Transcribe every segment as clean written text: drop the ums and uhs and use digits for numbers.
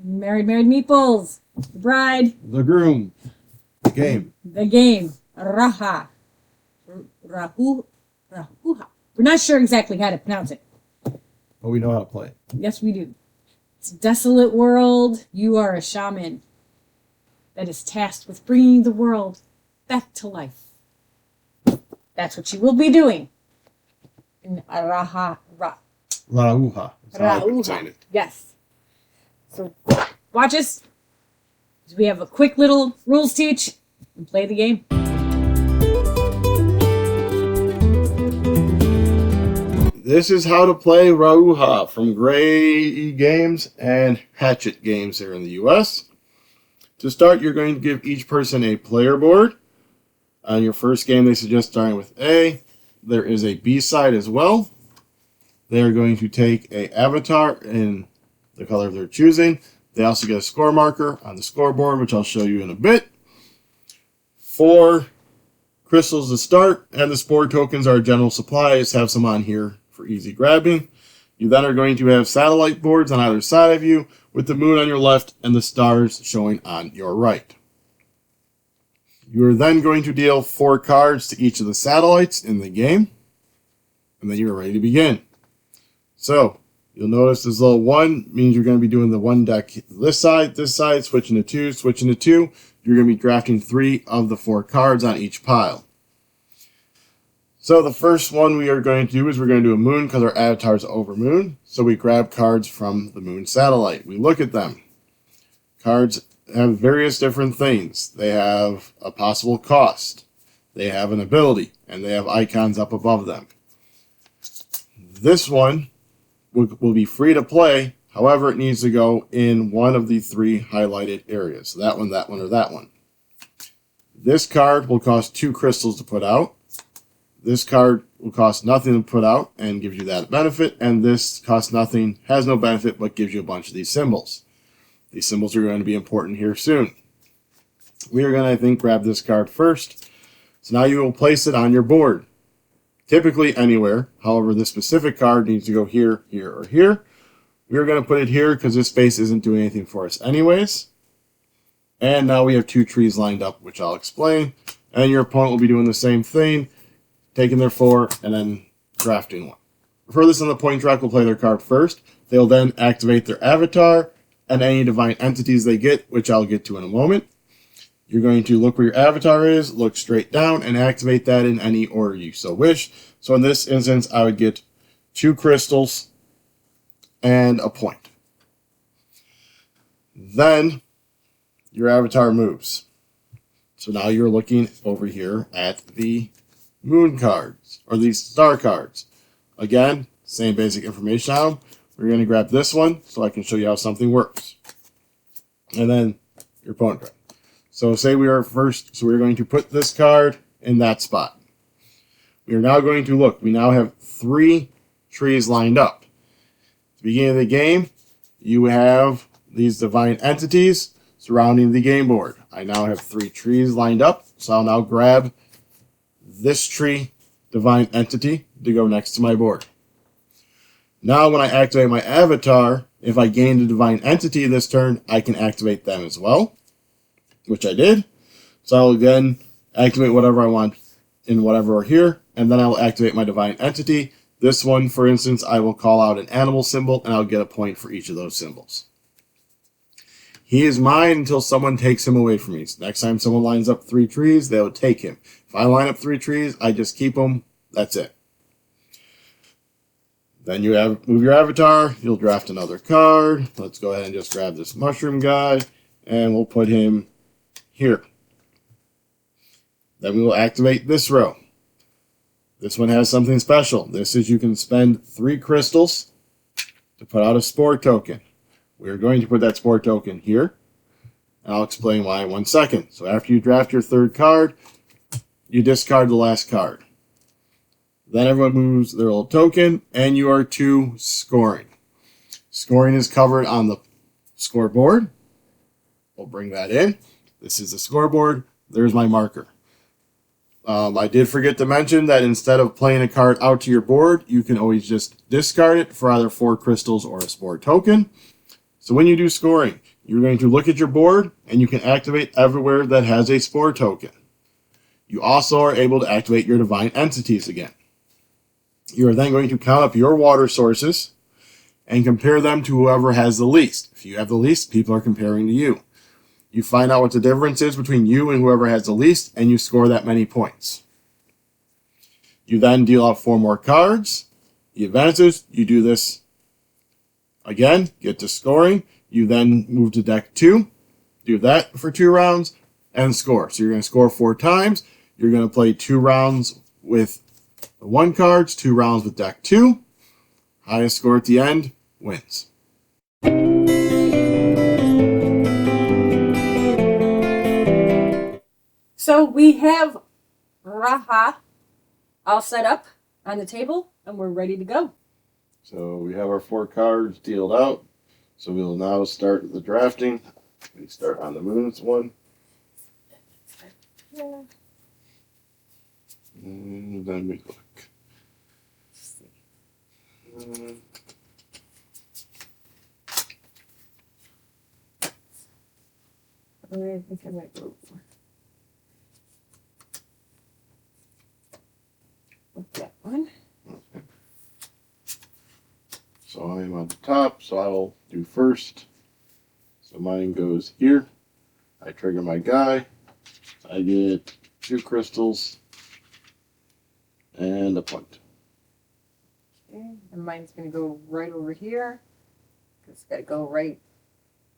Married Meeples. The bride. The groom. The game. The game. Rauha. Rauha. We're not sure exactly how to pronounce it. But we know how to play. Yes, we do. It's a desolate world. You are a shaman that is tasked with bringing the world back to life. That's what you will be doing. In Rauha. Rauha. Rauha. Yes. So watch us. We have a quick little rules teach and play the game. This is how to play Rauha from Gray Games and Hachette Games here in the US. To start, you're going to give each person a player board. On your first game, they suggest starting with A. There is a B side as well. They are going to take an avatar in the color they're choosing. They also get a score marker on the scoreboard, which I'll show you in a bit. 4 crystals to start, and the spore tokens are general supply. Just have some on here for easy grabbing. You then are going to have satellite boards on either side of you, with the moon on your left and the stars showing on your right. You are then going to deal 4 cards to each of the satellites in the game, and then you're ready to begin. So, you'll notice this little 1 means you're going to be doing the 1 deck this side, switching to 2, switching to 2. You're going to be drafting 3 of the 4 cards on each pile. So the first one we are going to do is we're going to do a moon because our avatar is over moon. So we grab cards from the moon satellite. We look at them. Cards have various different things. They have a possible cost. They have an ability. And they have icons up above them. This one will be free to play. However, it needs to go in one of the 3 highlighted areas. So that one, or that one. This card will cost 2 crystals to put out. This card will cost nothing to put out and gives you that benefit. And this costs nothing, has no benefit, but gives you a bunch of these symbols. These symbols are going to be important here soon. We are going to, I think, grab this card first. So now you will place it on your board. Typically anywhere. However, this specific card needs to go here, here, or here. We are going to put it here because this space isn't doing anything for us anyways. And now we have 2 trees lined up, which I'll explain. And your opponent will be doing the same thing, taking their 4 and then drafting 1. Furthest on the point track will play their card first. They'll then activate their avatar and any divine entities they get, which I'll get to in a moment. You're going to look where your avatar is, look straight down, and activate that in any order you so wish. So in this instance, I would get 2 crystals and a point. Then your avatar moves. So now you're looking over here at the moon cards, or these star cards. Again, same basic information on them. We're going to grab this one so I can show you how something works. And then your opponent card. So say we are first, so we're going to put this card in that spot. We are now going to look. We now have 3 trees lined up. At the beginning of the game, you have these divine entities surrounding the game board. I now have 3 trees lined up, so I'll now grab this tree divine entity to go next to my board. Now when I activate my avatar, if I gain the divine entity this turn, I can activate them as well, which I did. So I'll again activate whatever I want in whatever are here, and then I'll activate my divine entity. This one, for instance, I will call out an animal symbol, and I'll get a point for each of those symbols. He is mine until someone takes him away from me. So next time someone lines up 3 trees, they'll take him. If I line up 3 trees, I just keep them. That's it. Then you move your avatar. You'll draft another card. Let's go ahead and just grab this mushroom guy, and we'll put him here. Then we will activate this row. This one has something special. This is you can spend 3 crystals to put out a spore token. We're going to put that spore token here. And I'll explain why in 1 second. So after you draft your 3rd card, you discard the last card. Then everyone moves their little token, and you are to scoring. Scoring is covered on the scoreboard. We'll bring that in. This is the scoreboard. There's my marker. I did forget to mention that instead of playing a card out to your board, you can always just discard it for either 4 crystals or a spore token. So when you do scoring, you're going to look at your board, and you can activate everywhere that has a spore token. You also are able to activate your divine entities again. You are then going to count up your water sources and compare them to whoever has the least. If you have the least, people are comparing to you. You find out what the difference is between you and whoever has the least, and you score that many points. You then deal out 4 more cards. The advances, you do this again, get to scoring. You then move to deck 2, do that for 2 rounds, and score. So you're going to score 4 times. You're going to play 2 rounds with the 1 cards, 2 rounds with deck 2. Highest score at the end wins. So we have Rauha all set up on the table, and we're ready to go. So we have our 4 cards dealt out. So we will now start the drafting. We start on the moon's one. Yeah. And then we look. I think I might go with that one. Okay. So I'm on the top, so I will do first. So mine goes here. I trigger my guy. I get 2 crystals and a point. Okay, and mine's going to go right over here. It's got to go right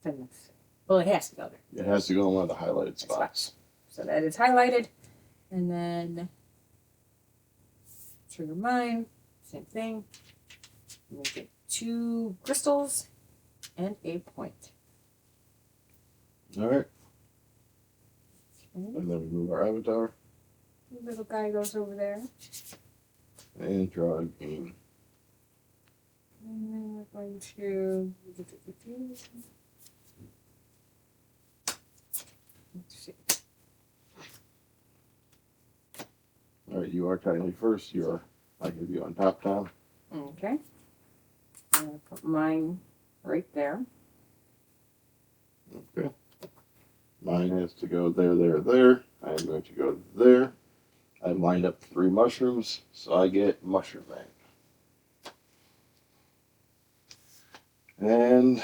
to this. Well, it has to go there. It has to go in one of the highlighted spots. So that is highlighted. And then trigger mine. Same thing. We'll get 2 crystals and a point. All right. Okay. And then we move our avatar The little guy goes over there. and draw a game. And then we're going to. Let's see. All right, you are technically first. I give you on top, Tom. Okay. I'm going to put mine right there. Okay. Mine has to go there, there, there. I am going to go there. I lined up 3 mushrooms, so I get mushroom bank. And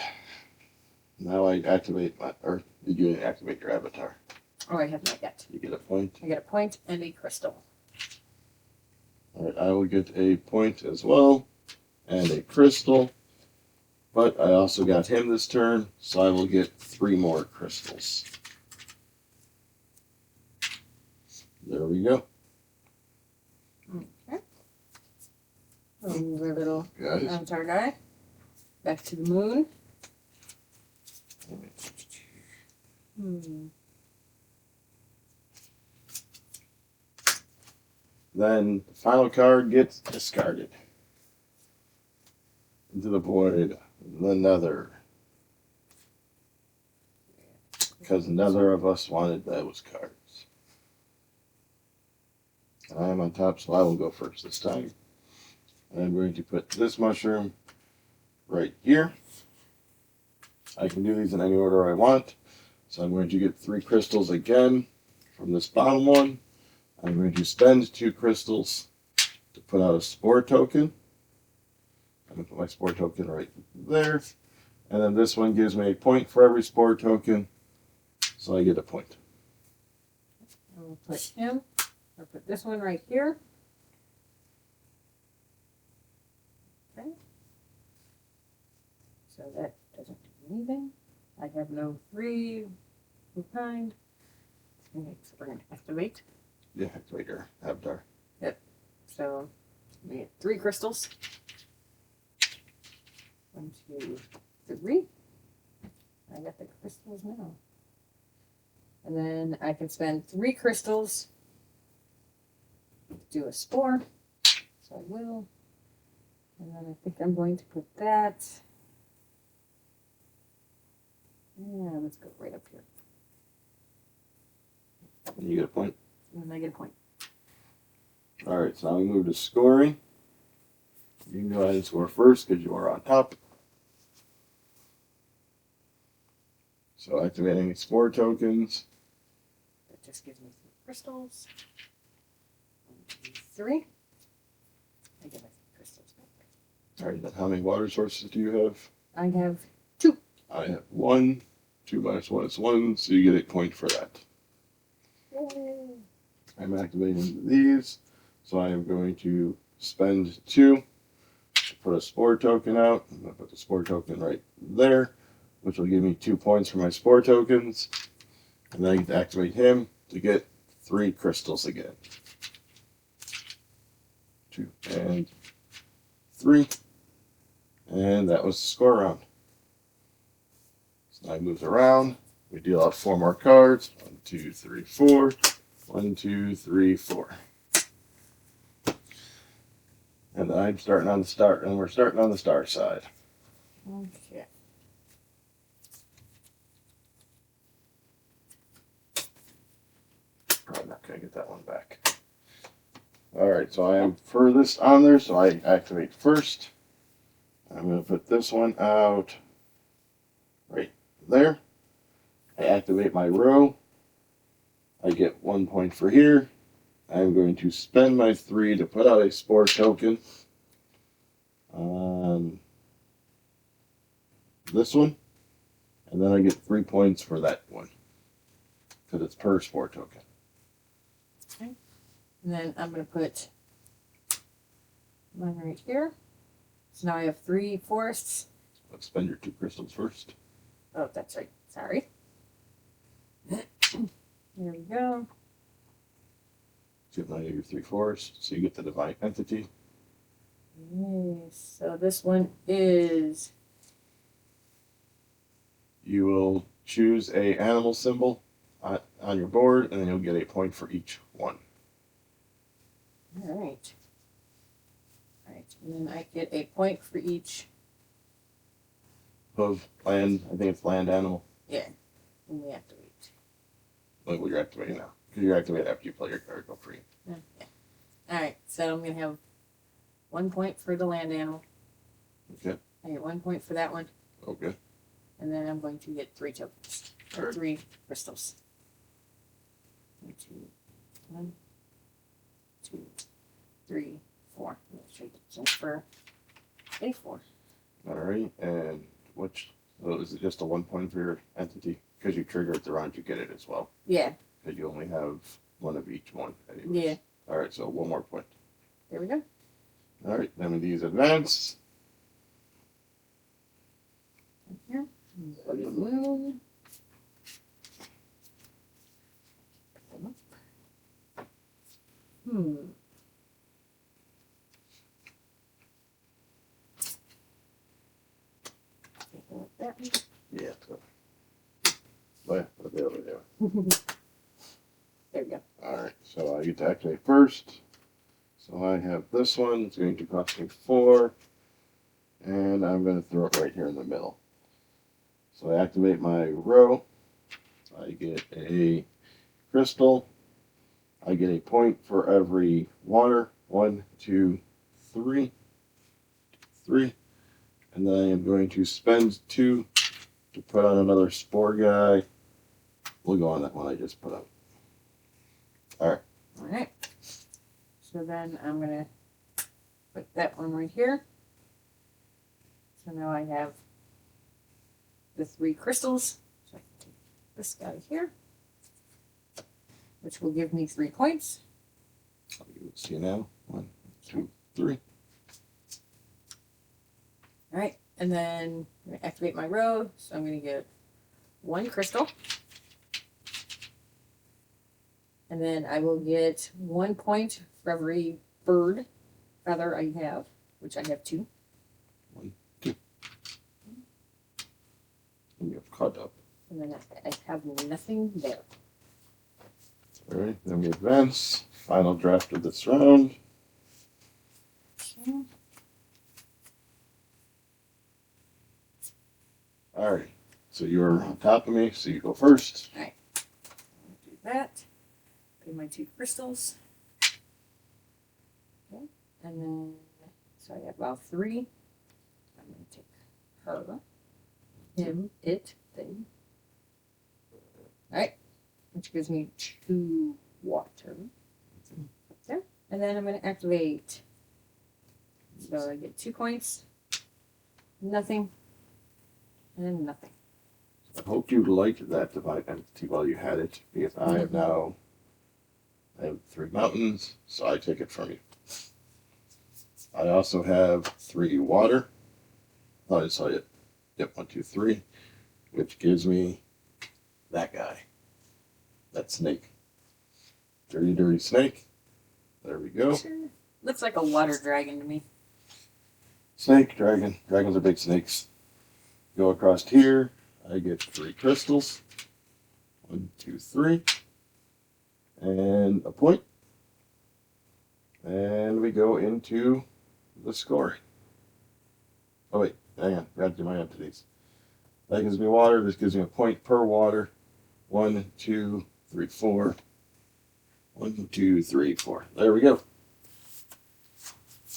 now I activate my, or did you activate your avatar? Oh, I have not yet. You get a point. I get a point and a crystal. All right, I will get a point as well and a crystal. But I also got him this turn, so I will get 3 more crystals. There we go. Okay. So move our little Guys. avatar guy back to the moon. Then the final card gets discarded into the void, the nether. Because neither of us wanted those cards. I am on top, so I will go first this time. And I'm going to put this mushroom right here. I can do these in any order I want. So I'm going to get 3 crystals again from this bottom one. I'm going to spend 2 crystals to put out a spore token. I'm going to put my spore token right there. And then this one gives me a point for every spore token. So I get a point. I'll put him. I'll put this one right here. Okay. So that doesn't do anything. I have no 3 of kind. Okay, so we're going to activate. Yeah, activate your avatar. So we get 3 crystals. 1, 2, 3. I got the crystals now. And then I can spend 3 crystals to do a spore. So I will. And then I think I'm going to put that. Yeah, let's go right up here. And you get a point. And then I get a point. All right, so now we move to scoring. You can go ahead and score first because you are on top. So activating spore tokens. That just gives me 3 crystals. 1, 2, 3. I get my 3 crystals back. All right, then how many water sources do you have? I have 2. I have 1. 2 minus 1 is 1, so you get a point for that. Yay. I'm activating these, so I am going to spend 2 to put a spore token out. I'm going to put the spore token right there, which will give me 2 points for my spore tokens. And then I get to activate him to get 3 crystals again. 2 and 3. And that was the score round. So now he moves around. We deal out 4 more cards. 1, 2, 3, 4. 1, 2, 3, 4. And I'm starting on the start, and we're starting on the star side. Okay. Probably not gonna get that one back. All right, so I am furthest on there, so I activate first. I'm gonna put this one out right there. I activate my row. I get 1 point for here. I'm going to spend my 3 to put out a spore token on this one, and then I get 3 points for that one because it's per spore token. Okay. And then I'm going to put mine right here. So now I have 3 forests. Let's spend your 2 crystals first. Oh, that's right. Sorry. There we go. Get 9 of your 3 forests, so you get the divine entity. Yes. So this one is. You will choose a animal symbol on your board, and then you'll get a point for each one. All right. All right. And then I get a point for each. Of land, I think it's land animal. Yeah. And we activate. Like what you're activating now. Because you're activating after you play your card, go free. Yeah. All right. So I'm going to have 1 point for the land animal. Okay. I get 1 point for that one. Okay. And then I'm going to get 3 tokens. Or 3 crystals. 1, 2, 1, 2, 3, 4. Let's trade it for a 4. All right. And which, well, is it just a 1 point for your entity? Because you trigger it the round, you get it as well. Yeah. Because you only have 1 of each one. Anyways. Yeah. All right. So 1 more point. There we go. All right. Then with these advance. Here. Put the moon. Put them up. That one. Yeah. So. Well, there we go. There we go. All right, so I get to activate first. So I have this one. It's going to cost me 4, and I'm going to throw it right here in the middle. So I activate my row. I get a crystal. I get a point for every water. 1, 2, 3, 3, and then I am going to spend 2 to put on another spore guy. We'll go on that one I just put out. All right. All right. So then I'm going to put that one right here. So now I have the 3 crystals. So I can take this guy here, which will give me 3 points. I'll give it to you now. 1, 2, 3. All right. And then I'm going to activate my row. So I'm going to get 1 crystal. And then I will get 1 point for every bird feather I have, which I have 2. 1, 2. And you have caught up. And then I have nothing there. All right, then we advance. Final draft of this round. Okay. All right, so you're on top of me, so you go first. Do that. Put my 2 crystals. Okay. And then, so I have about 3. I'm going to take her, him, it, thing. which gives me 2 water. Up there. And then I'm going to activate. So I get 2 points, nothing, and nothing. I hope you liked that divine entity while you had it, because I have now. I have 3 mountains, so I take it from you. I also have 3 water. Oh, I saw it. Yep, 1, 2, 3, which gives me that guy. That snake. Dirty, dirty snake. There we go. Sure. Looks like a water dragon to me. Snake, dragon. Dragons are big snakes. Go across here. I get 3 crystals. 1, 2, 3. And a point. And we go into the scoring. Oh wait, hang on. Got to do my entities. That gives me water. This gives me a point per water. 1, 2, 3, 4. 1, 2, 3, 4. There we go.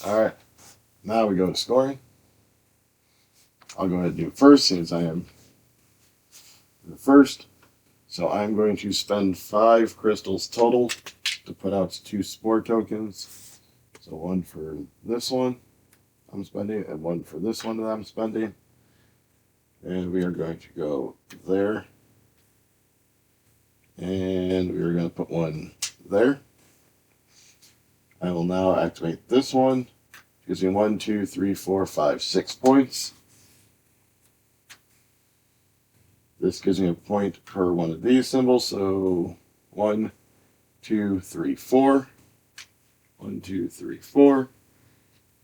All right. Now we go to scoring. I'll go ahead and do first since I am the first. So I'm going to spend 5 crystals total to put out 2 spore tokens. So 1 for this one I'm spending and 1 for this one that I'm spending. And we are going to go there. And we are going to put 1 there. I will now activate this one. Gives me 1, 2, 3, 4, 5, 6 points. This gives me a point per one of these symbols. So 1, 2, 3, 4. 1, 2, 3, 4.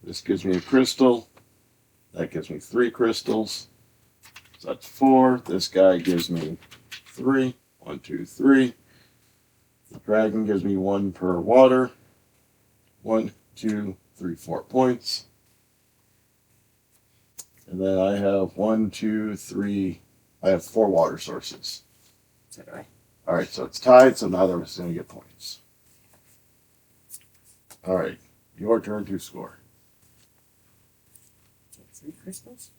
This gives me a crystal. That gives me 3 crystals. So that's 4. This guy gives me 3. 1, 2, 3. The dragon gives me 1 per water. 1, 2, 3, 4 points. And then I have 1, 2, 3. I have 4 water sources. So do I. All right, so it's tied, so neither of us is going to get points. All right, your turn to score. Take 3 crystals.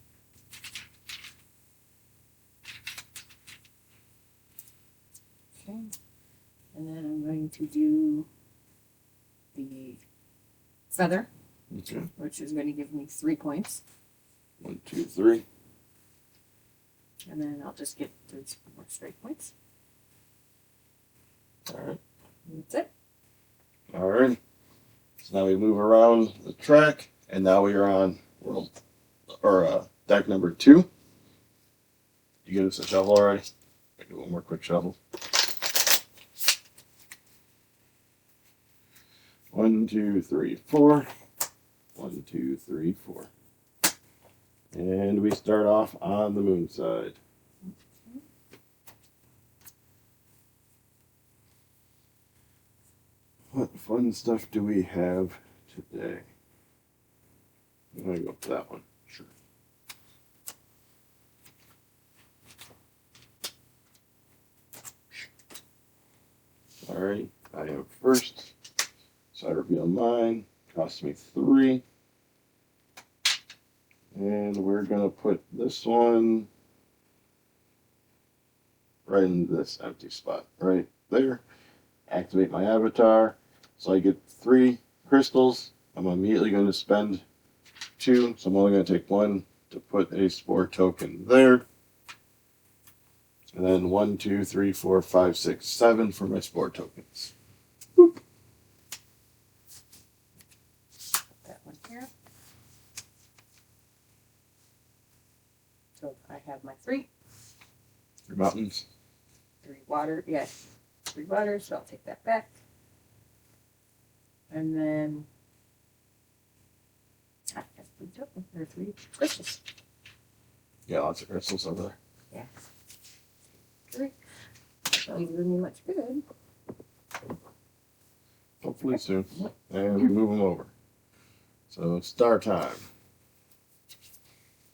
Okay. And then I'm going to do the feather, Okay. which is going to give me 3 points. 1, 2, 3. And then I'll just get 3 more straight points. All right. That's it. All right. So now we move around the track, and now we are on deck number 2. You get us a shovel already? I do one more quick shovel. 1, 2, 3, 4. 1, 2, 3, 4. And we start off on the moon side. What fun stuff do we have today? I'm going to go for that one. Sure. Alright, I am first. So I reveal mine. Costs me 3. And we're going to put this one right in this empty spot. Right there. Activate my avatar. So I get 3 crystals. I'm immediately going to spend 2. So I'm only going to take 1 to put a spore token there. And then 1, 2, 3, 4, 5, 6, 7 for my spore tokens. Boop. That one here. So I have my 3. Your mountains. 3 water. Yes. 3 water, so I'll take that back. And then I have 3 tokens, or 3 crystals. Yeah, lots of crystals over there. Yeah. 3. Not doing me much good. Hopefully soon. And we move them over. So star time.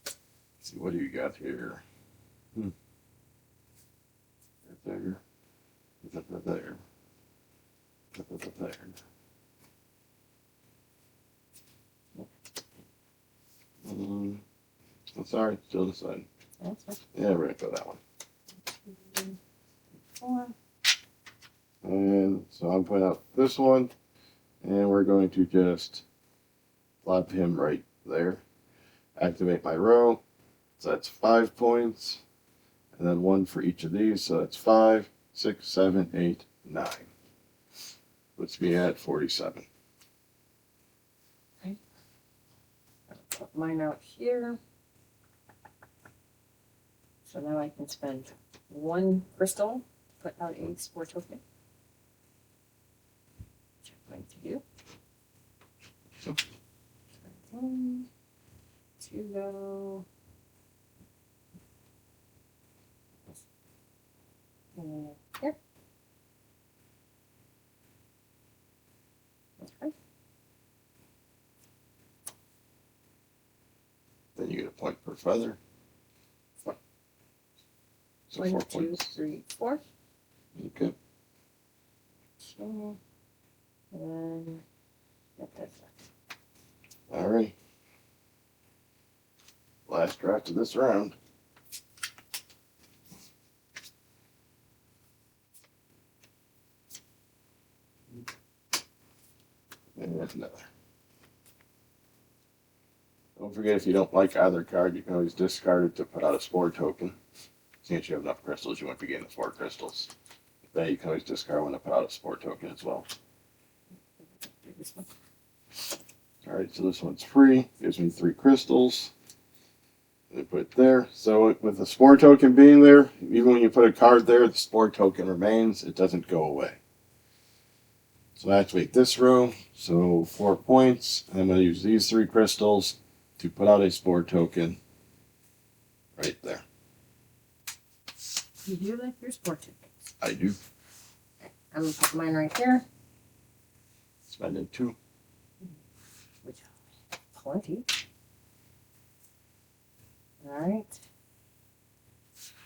Let's see, what do you got here? Right there. Right there. Right there. I'm sorry, still deciding. That's fine. Yeah, we're gonna go that one. 4. And so I'm putting out this one, and we're going to just plop him right there. Activate my row, so that's 5 points, and then 1 for each of these, so that's 5, 6, 7, 8, 9. Puts me at 47. Okay. I'll put mine out here. So now I can spend 1 crystal to put out a spore token. Which I'm going to do. So. 1, 2 go. And here. Okay. Then you get a point per feather. 4. So 1, 4 2, points. 3, 4. Okay. Okay. And then get this. All right. Last draft of this round. And another. Don't forget, if you don't like either card, you can always discard it to put out a spore token. Since you have enough crystals, you won't be getting the 4 crystals. Then you can always discard one to put out a spore token as well. This one. Alright, so this one's free. Gives me 3 crystals. And put it there. So with the spore token being there, even when you put a card there, the spore token remains. It doesn't go away. So I activate this row. So 4 points. And I'm going to use these 3 crystals to put out a spore token right there. You do like your spore tokens. I do. I'm going to put mine right here. Spending 2. Which plenty. Alright.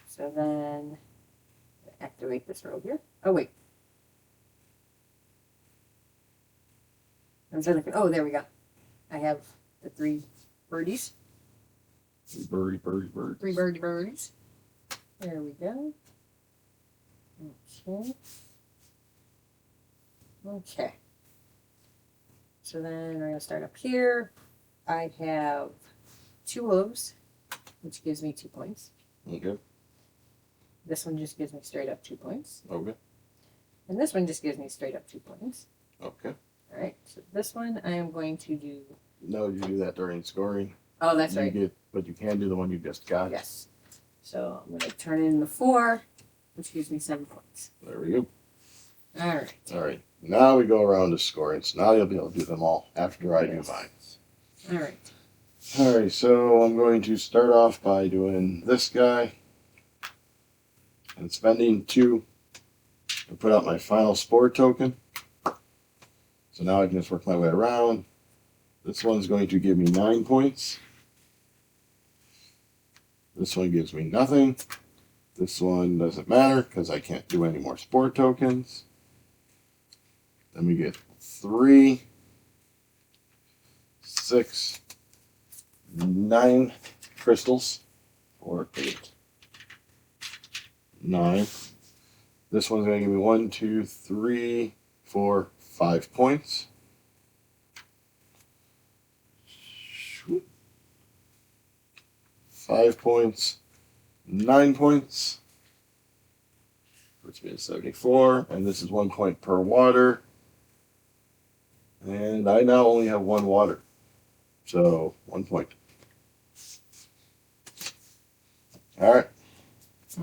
So then activate this row here. Oh wait. I was looking. Oh, there we go. I have the 3 birdies. Birdie. 3 birdies. There we go. Okay. Okay. So then we're going to start up here. I have 2 hooves, which gives me 2 points. Okay. This one just gives me straight up 2 points. Okay. And this one just gives me straight up 2 points. Okay. Alright, so this one I am going to do. No, you do that during scoring. Oh, that's right. But you can do the one you just got. Yes. So I'm going to turn it into 4, which gives me 7 points. There we go. Alright. All right. Now we go around to scoring. So now you'll be able to do them all after I do mine. Alright. All right. So I'm going to start off by doing this guy and spending 2 to put out my final spore token. So now I can just work my way around. This one's going to give me 9 points. This one gives me nothing. This one doesn't matter because I can't do any more spore tokens. Then we get 3, 6, 9 crystals. 4, 8, 9. This one's going to give me 1, 2, 3, 4, 5 points. 5 points, 9 points. Puts me at 74, and this is 1 point per water. And I now only have 1 water. So 1 point. Alright.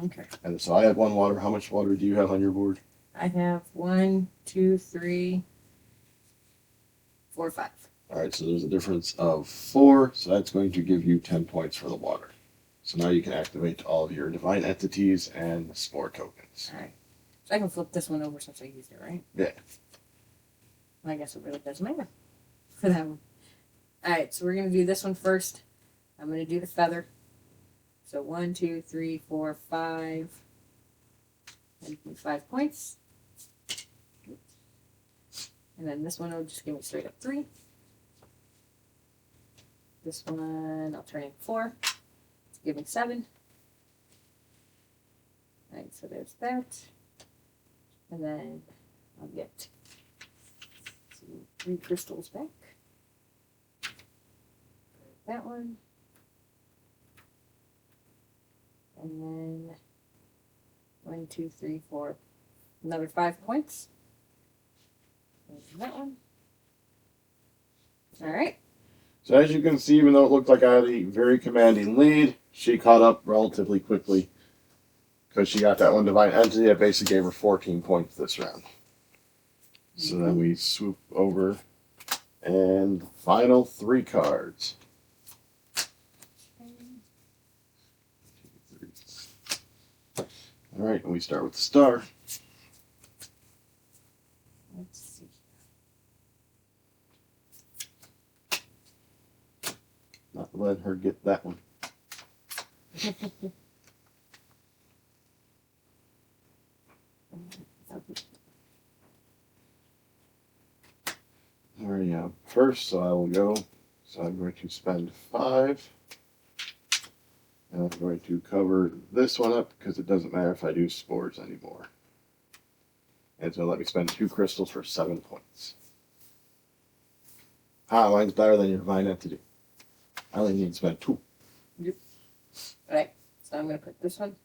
Okay. And so I have 1 water. How much water do you have on your board? I have 1, 2, 3, 4, 5. Alright, so there's a difference of 4. So that's going to give you 10 points for the water. So now you can activate all of your divine entities and spore tokens. Alright. So I can flip this one over since I used it, right? Yeah. I guess it really doesn't matter for that one. Alright, so we're going to do this one first. I'm going to do the feather. So 1, 2, 3, 4, 5. And 5 points. And then this one will just give me straight up 3. This one I'll turn into 4. It's giving 7. Alright, so there's that. And then I'll get 3 crystals back. That one. And then 1, 2, 3, 4. Another 5 points. There's that one. All right. So as you can see, even though it looked like I had a very commanding lead, she caught up relatively quickly because she got that one divine entity that basically gave her 14 points this round. So then we swoop over and final 3 cards. All right, and we start with the star. Let's see. Not letting her get that one. Alright, first, so I will go. So I'm going to spend 5. And I'm going to cover this one up because it doesn't matter if I do spores anymore. And it's going to let me spend 2 crystals for 7 points. Mine's better than your divine entity. I only need to spend 2. Yep. Alright, so I'm going to put this one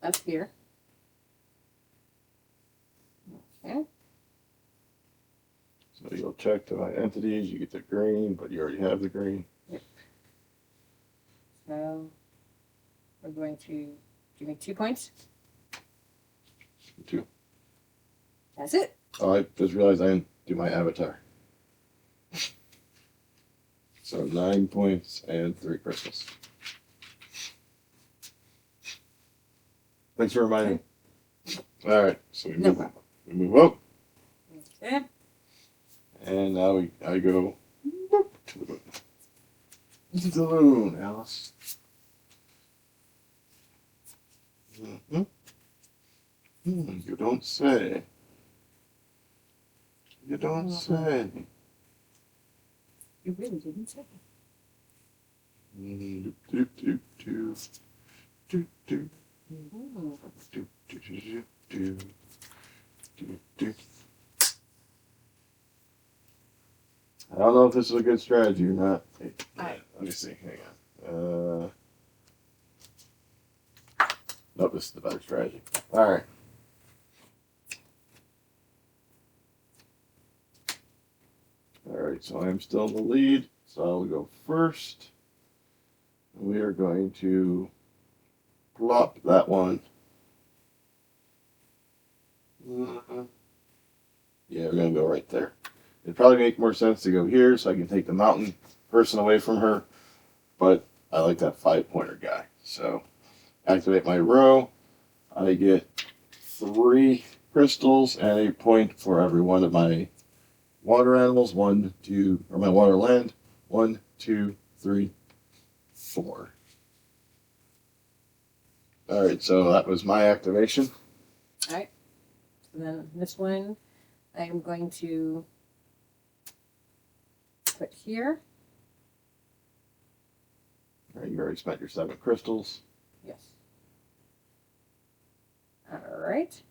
up here. Okay. So you'll check divine entities, you get the green, but you already have the green. Yep. So we're going to give me 2 points. 2. That's it. Oh, I just realized I didn't do my avatar. So 9 points and 3 crystals. Thanks for reminding me. All right, so we No move, problem. we move up, Okay. and now I go to the moon. To the moon, Alice. Mm-hmm. You don't say. You don't say. You really didn't say. Do, do, do, do, do, do. Mm-hmm. Do, do, do, do, do, do. I don't know if this is a good strategy or not. Hey, Alright. let me see. Hang on. Nope, this is the better strategy. All right. All right, so I'm still in the lead. So I'll go first. We are going to plop that one. Yeah, we're going to go right there. It'd probably make more sense to go here so I can take the mountain person away from her. But I like that 5-pointer guy. So activate my row. I get 3 crystals and a point for every one of my water animals. 1, 2, or my water land. 1, 2, 3, 4. All right, so that was my activation. Alright. And then this one I am going to put here. All right, you already spent your 7 crystals. Yes. Alright.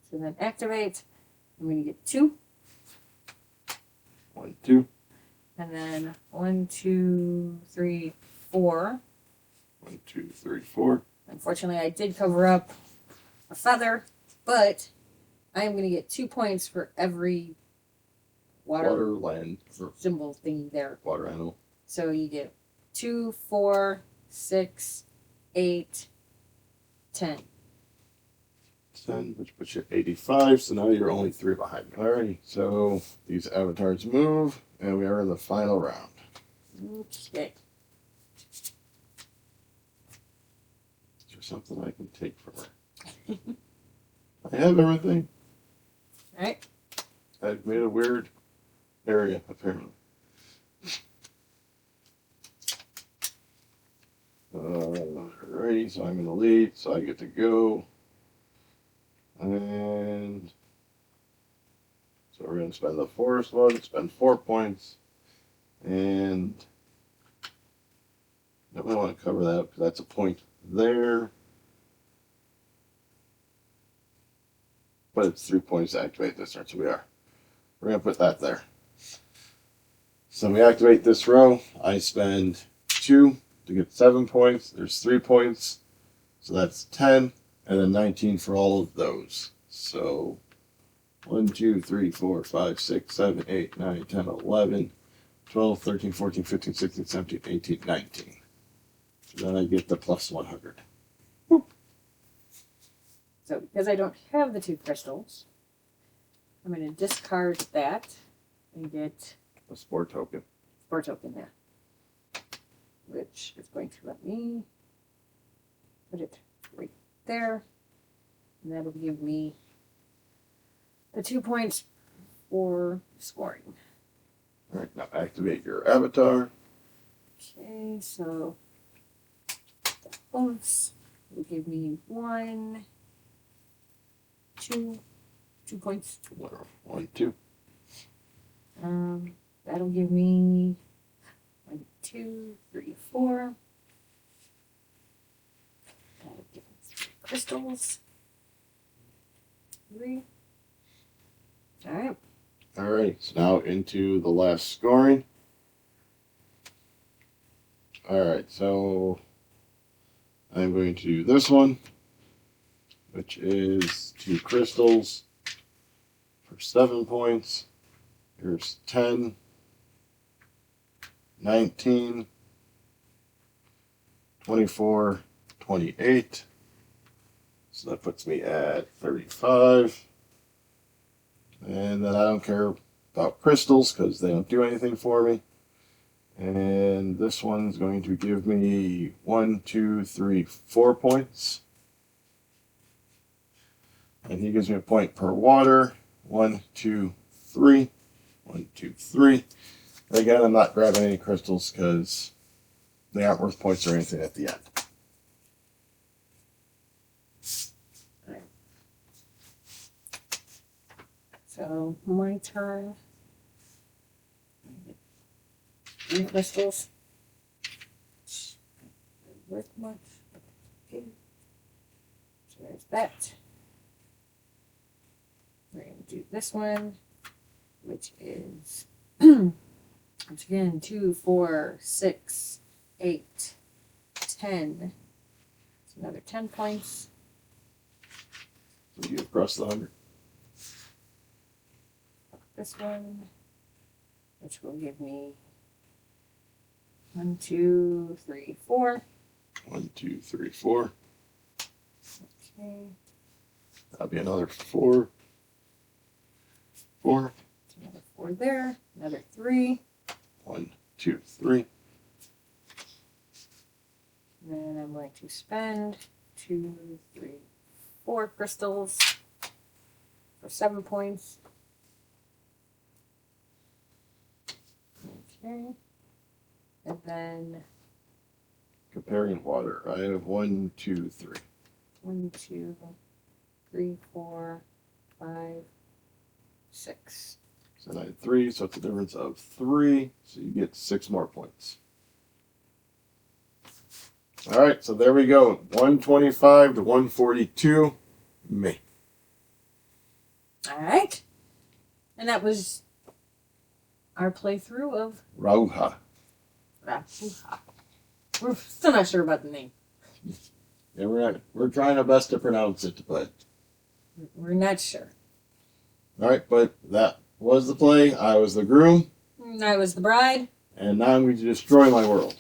So then activate. I'm going to get 2. 1, 2. And then 1, 2, 3, 4. 1, 2, 3, 4. Unfortunately, I did cover up a feather, but I am going to get 2 points for every water Land, or symbol thingy there. water animal. So you get 2, 4, 6, 8, 10. 10, which puts you at 85, so now you're only 3 behind me. Alrighty, so these avatars move, and we are in the final round. Okay. Is there something I can take from her? I have everything. Alright. I've made a weird area, apparently. Alrighty, so I'm in the lead, so I get to go. And so we're going to spend the forest one, spend 4 points. And I don't want to cover that because that's a point there. but it's 3 points to activate this turn, so we are. We're going to put that there. So we activate this row. I spend 2 to get 7 points. There's 3 points. So that's 10. And then 19 for all of those. So 1, 2, 3, 4, 5, 6, 7, 8, 9, 10, 11, 12, 13, 14, 15, 16, 17, 18, 19. So then I get the plus 100. So because I don't have the 2 crystals, I'm going to discard that and get A spore token. spore token there, which is going to let me put it right there, and that'll give me the 2 points for scoring. All right, now activate your avatar. Okay, so the hooves will give me 1, 2 points. 1, 2. That'll give me 1, 2, 3, 4. That'll give me 3 crystals. 3. All right. All right, so now into the last scoring. All right, so I'm going to do this one, which is 2 crystals for 7 points. Here's 10, 19, 24, 28. So that puts me at 35. And then I don't care about crystals because they don't do anything for me. And this one's going to give me 1, 2, 3, 4 points. And he gives me a point per water. 1, 2, 3. 1, 2, 3. And again, I'm not grabbing any crystals because they aren't worth points or anything at the end. So my turn. 3 crystals. Not worth much. Okay. So there's that. We're going to do this one, which is once again 2, 4, 6, 8, 10. It's another 10 points. So you cross the 100. This one, which will give me 1, 2, 3, 4. 1, 2, 3, 4. Okay. That'll be another 4. 4. Another 4 there. Another 3. 1, 2, 3. And then I'm going to spend 2, 3, 4 crystals for 7 points. Okay. And then Comparing water. I have 1, 2, 3. 1, 2, 3, 4, 5, 6. So I had 3, so it's a difference of 3. So you get 6 more points. All right, so there we go. 125 to 142. Me. All right. And that was our playthrough of Rauha. Rauha. We're still not sure about the name. Yeah, we're trying our best to pronounce it, but We're not sure. all right, but that was the play. I was the groom, And I was the bride. and now I'm going to destroy my world.